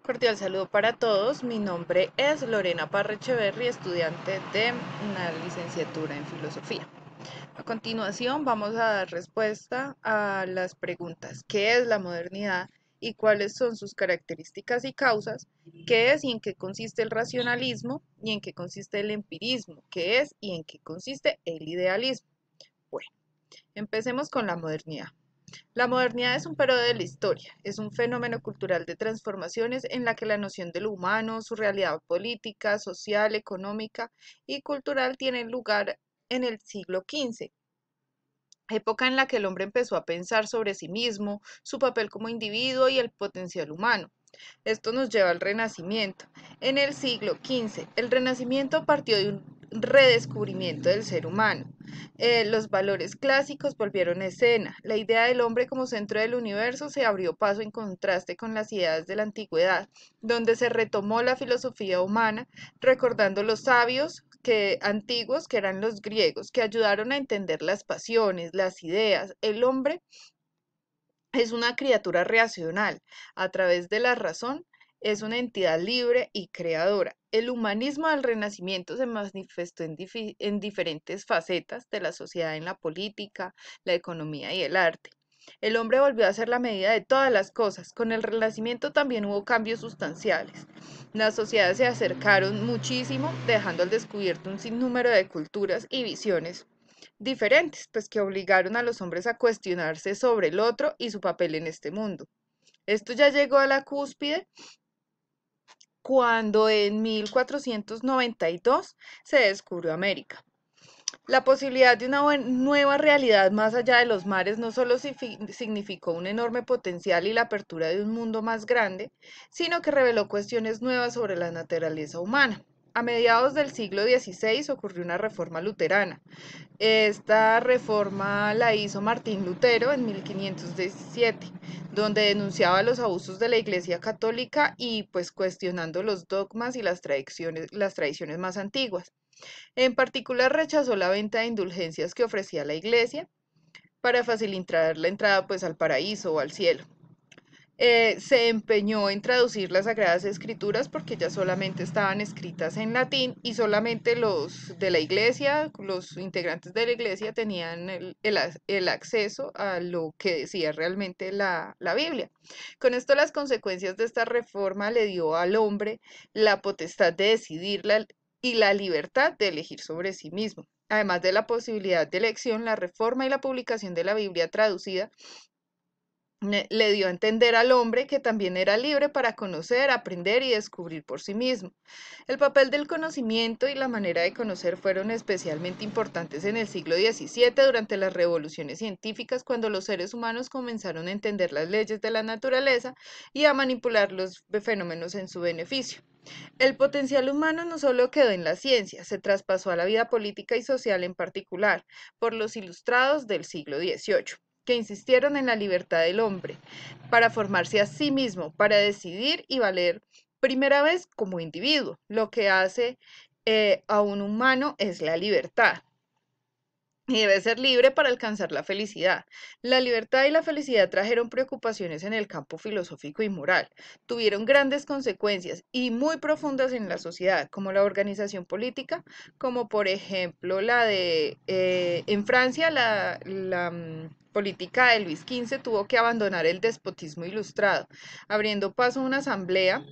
Cordial saludo para todos. Mi nombre es Lorena Parra Echeverry, estudiante de una licenciatura en filosofía. A continuación vamos a dar respuesta a las preguntas: ¿qué es la modernidad y cuáles son sus características y causas? ¿Qué es y en qué consiste el racionalismo y en qué consiste el empirismo? ¿Qué es y en qué consiste el idealismo? Bueno, empecemos con la modernidad. La modernidad es un periodo de la historia, es un fenómeno cultural de transformaciones en la que la noción de lo humano, su realidad política, social, económica y cultural tienen lugar en el siglo XV, época en la que el hombre empezó a pensar sobre sí mismo, su papel como individuo y el potencial humano. Esto nos lleva al Renacimiento. En el siglo XV, el Renacimiento partió de un redescubrimiento del ser humano. Los valores clásicos volvieron a escena. La idea del hombre como centro del universo se abrió paso en contraste con las ideas de la antigüedad, donde se retomó la filosofía humana, recordando los sabios antiguos, que eran los griegos, que ayudaron a entender las pasiones, las ideas. El hombre es una criatura racional. A través de la razón, es una entidad libre y creadora. El humanismo del Renacimiento se manifestó en diferentes facetas de la sociedad, en la política, la economía y el arte. El hombre volvió a ser la medida de todas las cosas. Con el Renacimiento también hubo cambios sustanciales. Las sociedades se acercaron muchísimo, dejando al descubierto un sinnúmero de culturas y visiones diferentes, pues que obligaron a los hombres a cuestionarse sobre el otro y su papel en este mundo. Esto ya llegó a la cúspide cuando en 1492 se descubrió América. La posibilidad de una nueva realidad más allá de los mares no solo significó un enorme potencial y la apertura de un mundo más grande, sino que reveló cuestiones nuevas sobre la naturaleza humana. A mediados del siglo XVI ocurrió una reforma luterana. Esta reforma la hizo Martín Lutero en 1517, donde denunciaba los abusos de la Iglesia Católica y pues cuestionando los dogmas y las tradiciones más antiguas. En particular rechazó la venta de indulgencias que ofrecía la Iglesia para facilitar la entrada pues al paraíso o al cielo. Se empeñó en traducir las Sagradas Escrituras porque ya solamente estaban escritas en latín y solamente los de la iglesia, los integrantes de la iglesia tenían el acceso a lo que decía realmente la Biblia. Con esto las consecuencias de esta reforma le dio al hombre la potestad de decidir y la libertad de elegir sobre sí mismo. Además de la posibilidad de elección, la reforma y la publicación de la Biblia traducida le dio a entender al hombre que también era libre para conocer, aprender y descubrir por sí mismo. El papel del conocimiento y la manera de conocer fueron especialmente importantes en el siglo XVII durante las revoluciones científicas, cuando los seres humanos comenzaron a entender las leyes de la naturaleza y a manipular los fenómenos en su beneficio. El potencial humano no solo quedó en la ciencia, se traspasó a la vida política y social en particular por los ilustrados del siglo XVIII, que insistieron en la libertad del hombre para formarse a sí mismo, para decidir y valer primera vez como individuo. Lo que hace a un humano es la libertad y debe ser libre para alcanzar la felicidad. La libertad y la felicidad trajeron preocupaciones en el campo filosófico y moral, tuvieron grandes consecuencias y muy profundas en la sociedad, como la organización política, como por ejemplo en Francia, política de Luis XV tuvo que abandonar el despotismo ilustrado, abriendo paso a una asamblea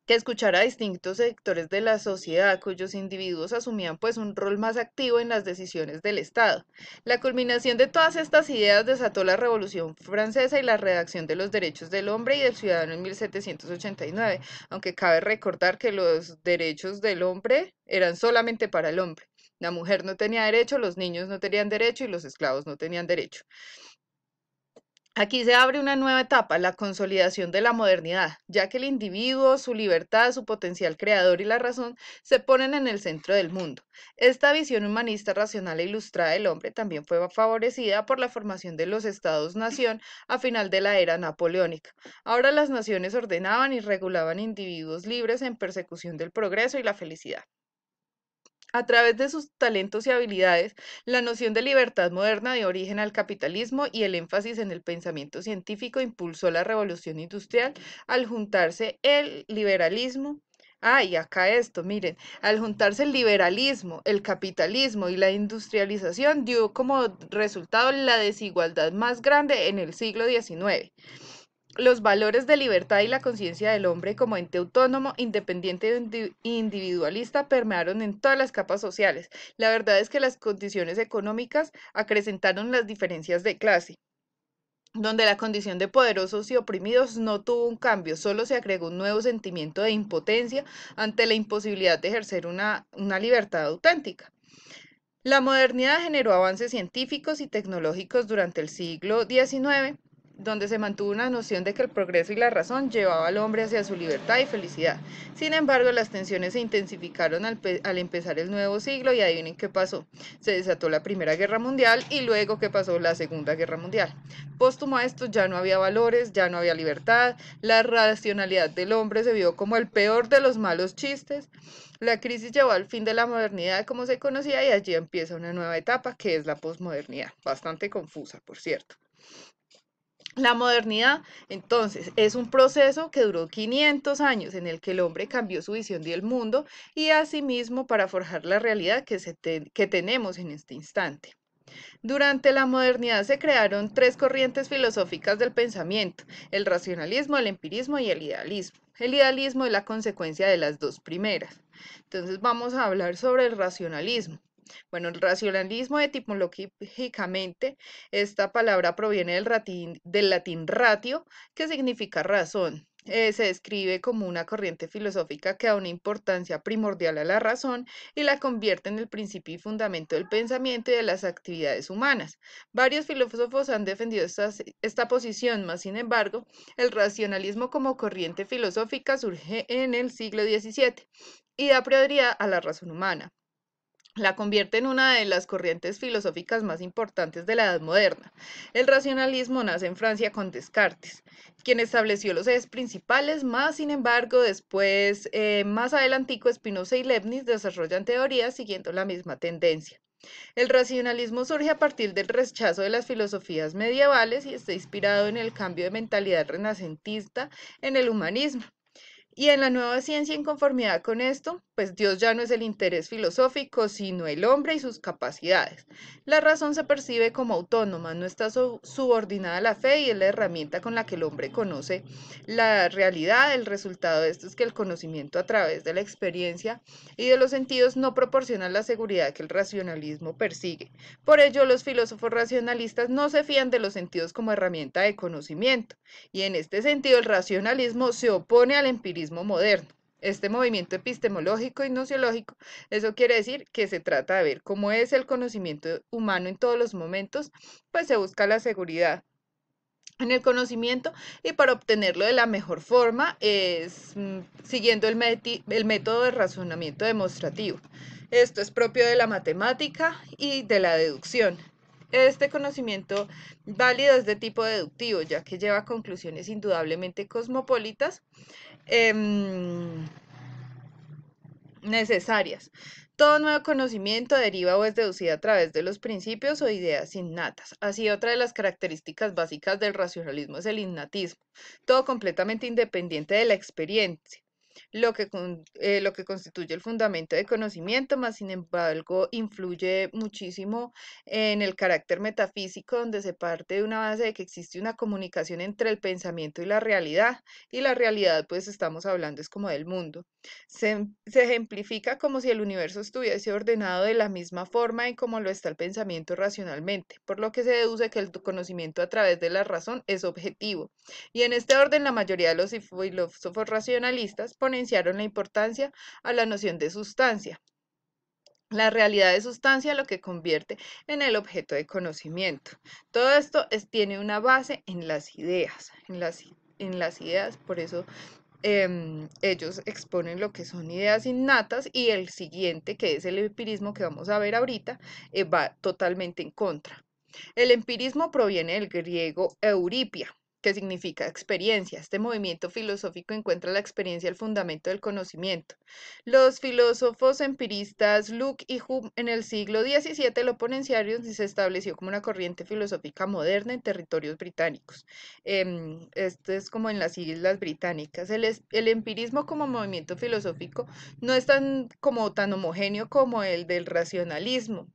que escuchara a distintos sectores de la sociedad cuyos individuos asumían pues un rol más activo en las decisiones del Estado. La culminación de todas estas ideas desató la Revolución Francesa y la redacción de los derechos del hombre y del ciudadano en 1789, aunque cabe recordar que los derechos del hombre eran solamente para el hombre. La mujer no tenía derecho, los niños no tenían derecho y los esclavos no tenían derecho. Aquí se abre una nueva etapa, la consolidación de la modernidad, ya que el individuo, su libertad, su potencial creador y la razón se ponen en el centro del mundo. Esta visión humanista, racional e ilustrada del hombre también fue favorecida por la formación de los estados-nación a final de la era napoleónica. Ahora las naciones ordenaban y regulaban individuos libres en persecución del progreso y la felicidad. A través de sus talentos y habilidades, la noción de libertad moderna dio origen al capitalismo y el énfasis en el pensamiento científico impulsó la revolución industrial al juntarse el liberalismo. Ah, y acá esto, miren, al juntarse el liberalismo, el capitalismo y la industrialización dio como resultado la desigualdad más grande en el siglo XIX. Los valores de libertad y la conciencia del hombre como ente autónomo, independiente e individualista permearon en todas las capas sociales. La verdad es que las condiciones económicas acrecentaron las diferencias de clase, donde la condición de poderosos y oprimidos no tuvo un cambio, solo se agregó un nuevo sentimiento de impotencia ante la imposibilidad de ejercer una libertad auténtica. La modernidad generó avances científicos y tecnológicos durante el siglo XIX, donde se mantuvo una noción de que el progreso y la razón llevaba al hombre hacia su libertad y felicidad. Sin embargo, las tensiones se intensificaron al empezar el nuevo siglo y adivinen qué pasó. Se desató la Primera Guerra Mundial y luego qué pasó la Segunda Guerra Mundial. Póstumo a esto ya no había valores, ya no había libertad, la racionalidad del hombre se vio como el peor de los malos chistes. La crisis llevó al fin de la modernidad como se conocía y allí empieza una nueva etapa que es la posmodernidad, bastante confusa, por cierto. La modernidad, entonces, es un proceso que duró 500 años en el que el hombre cambió su visión del mundo y asimismo para forjar la realidad que tenemos en este instante. Durante la modernidad se crearon tres corrientes filosóficas del pensamiento, el racionalismo, el empirismo y el idealismo. El idealismo es la consecuencia de las dos primeras. Entonces vamos a hablar sobre el racionalismo. Bueno, el racionalismo etimológicamente, esta palabra proviene del latín ratio, que significa razón. Se describe como una corriente filosófica que da una importancia primordial a la razón y la convierte en el principio y fundamento del pensamiento y de las actividades humanas. Varios filósofos han defendido esta posición, mas sin embargo, el racionalismo como corriente filosófica surge en el siglo XVII y da prioridad a la razón humana. La convierte en una de las corrientes filosóficas más importantes de la Edad Moderna. El racionalismo nace en Francia con Descartes, quien estableció los ejes principales, más sin embargo, después, más adelantico, Spinoza y Leibniz desarrollan teorías siguiendo la misma tendencia. El racionalismo surge a partir del rechazo de las filosofías medievales y está inspirado en el cambio de mentalidad renacentista en el humanismo. Y en la nueva ciencia, en conformidad con esto, pues Dios ya no es el interés filosófico, sino el hombre y sus capacidades. La razón se percibe como autónoma, no está subordinada a la fe y es la herramienta con la que el hombre conoce la realidad. El resultado de esto es que el conocimiento a través de la experiencia y de los sentidos no proporciona la seguridad que el racionalismo persigue. Por ello, los filósofos racionalistas no se fían de los sentidos como herramienta de conocimiento. Y en este sentido, el racionalismo se opone al empirismo moderno. Este movimiento epistemológico y nociológico, eso quiere decir que se trata de ver cómo es el conocimiento humano en todos los momentos, pues se busca la seguridad en el conocimiento y para obtenerlo de la mejor forma es siguiendo el método de razonamiento demostrativo. Esto es propio de la matemática y de la deducción. Este conocimiento válido es de tipo deductivo, ya que lleva a conclusiones indudablemente cosmopolitas necesarias. Todo nuevo conocimiento deriva o es deducido a través de los principios o ideas innatas. Así, otra de las características básicas del racionalismo es el innatismo, todo completamente independiente de la experiencia, lo que constituye el fundamento de conocimiento, más sin embargo influye muchísimo en el carácter metafísico, donde se parte de una base de que existe una comunicación entre el pensamiento y la realidad pues estamos hablando es como del mundo. Se ejemplifica como si el universo estuviese ordenado de la misma forma en como lo está el pensamiento racionalmente, por lo que se deduce que el conocimiento a través de la razón es objetivo. Y en este orden, la mayoría de los filósofos racionalistas ponenciaron la importancia a la noción de sustancia. La realidad de sustancia lo que convierte en el objeto de conocimiento. Todo esto tiene una base en las ideas, en las ideas, por eso ellos exponen lo que son ideas innatas y el siguiente, que es el empirismo que vamos a ver ahorita, va totalmente en contra. El empirismo proviene del griego euripia, que significa experiencia. Este movimiento filosófico encuentra la experiencia el fundamento del conocimiento. Los filósofos empiristas Locke y Hume en el siglo XVII lo ponenciaron y se estableció como una corriente filosófica moderna en territorios británicos. Esto es como en las Islas Británicas. El empirismo como movimiento filosófico no es tan homogéneo como el del racionalismo,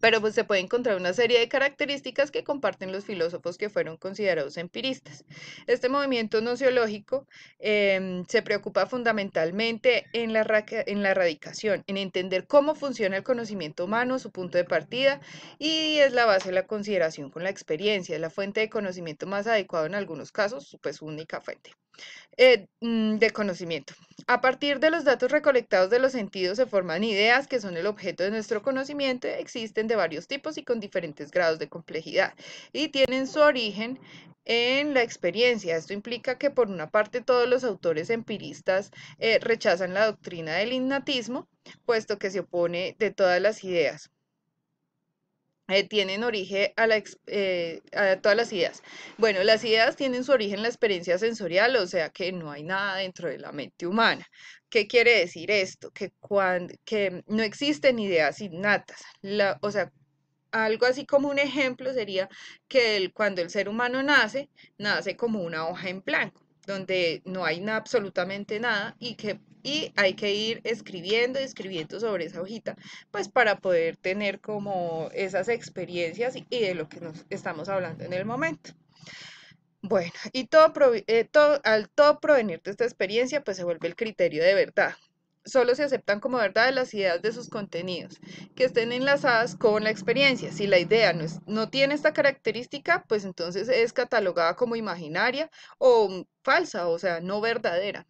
pero pues se puede encontrar una serie de características que comparten los filósofos que fueron considerados empiristas. Este movimiento nociológico se preocupa fundamentalmente en la erradicación, en entender cómo funciona el conocimiento humano, su punto de partida, y es la base de la consideración con la experiencia, es la fuente de conocimiento más adecuada en algunos casos, pues su única fuente de conocimiento. A partir de los datos recolectados de los sentidos se forman ideas que son el objeto de nuestro conocimiento, existen de varios tipos y con diferentes grados de complejidad y tienen su origen en la experiencia. Esto implica que por una parte todos los autores empiristas rechazan la doctrina del innatismo, puesto que se opone de todas las ideas. Tienen origen a todas las ideas. Bueno, las ideas tienen su origen en la experiencia sensorial, o sea que no hay nada dentro de la mente humana. ¿Qué quiere decir esto? Que no existen ideas innatas. O sea, algo así como un ejemplo sería que cuando el ser humano nace, nace como una hoja en blanco, donde no hay absolutamente nada y hay que ir escribiendo y escribiendo sobre esa hojita, pues para poder tener como esas experiencias y de lo que nos estamos hablando en el momento. Bueno, y al todo provenir de esta experiencia, pues se vuelve el criterio de verdad. Solo se aceptan como verdad las ideas de sus contenidos, que estén enlazadas con la experiencia. Si la idea no tiene esta característica, pues entonces es catalogada como imaginaria o falsa, o sea, no verdadera.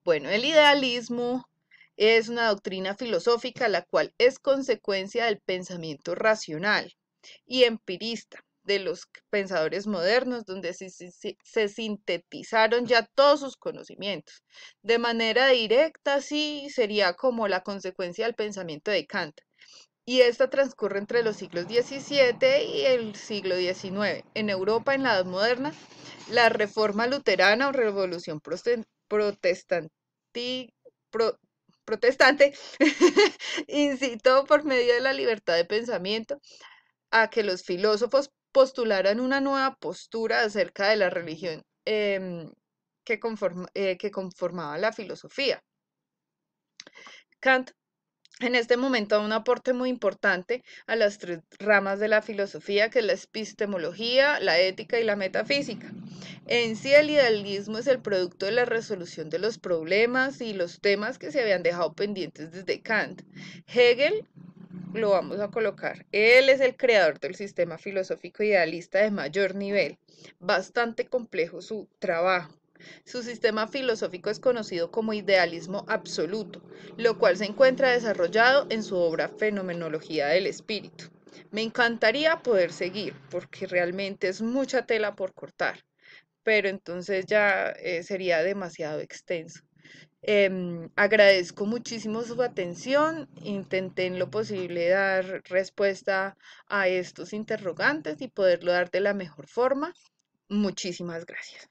Bueno, el idealismo es una doctrina filosófica la cual es consecuencia del pensamiento racional y empirista de los pensadores modernos, donde se sintetizaron ya todos sus conocimientos. De manera directa, sí, sería como la consecuencia del pensamiento de Kant. Y esta transcurre entre los siglos XVII y el siglo XIX. En Europa, en la Edad Moderna, la reforma luterana o revolución pro- protestante incitó por medio de la libertad de pensamiento a que los filósofos postularan una nueva postura acerca de la religión que conformaba la filosofía. Kant en este momento da un aporte muy importante a las tres ramas de la filosofía, que es la epistemología, la ética y la metafísica. En sí, el idealismo es el producto de la resolución de los problemas y los temas que se habían dejado pendientes desde Kant. Hegel lo vamos a colocar. Él es el creador del sistema filosófico idealista de mayor nivel. Bastante complejo su trabajo. Su sistema filosófico es conocido como idealismo absoluto, lo cual se encuentra desarrollado en su obra Fenomenología del Espíritu. Me encantaría poder seguir porque realmente es mucha tela por cortar, pero entonces ya sería demasiado extenso. Agradezco muchísimo su atención, intenté en lo posible dar respuesta a estos interrogantes y poderlo dar de la mejor forma. Muchísimas gracias.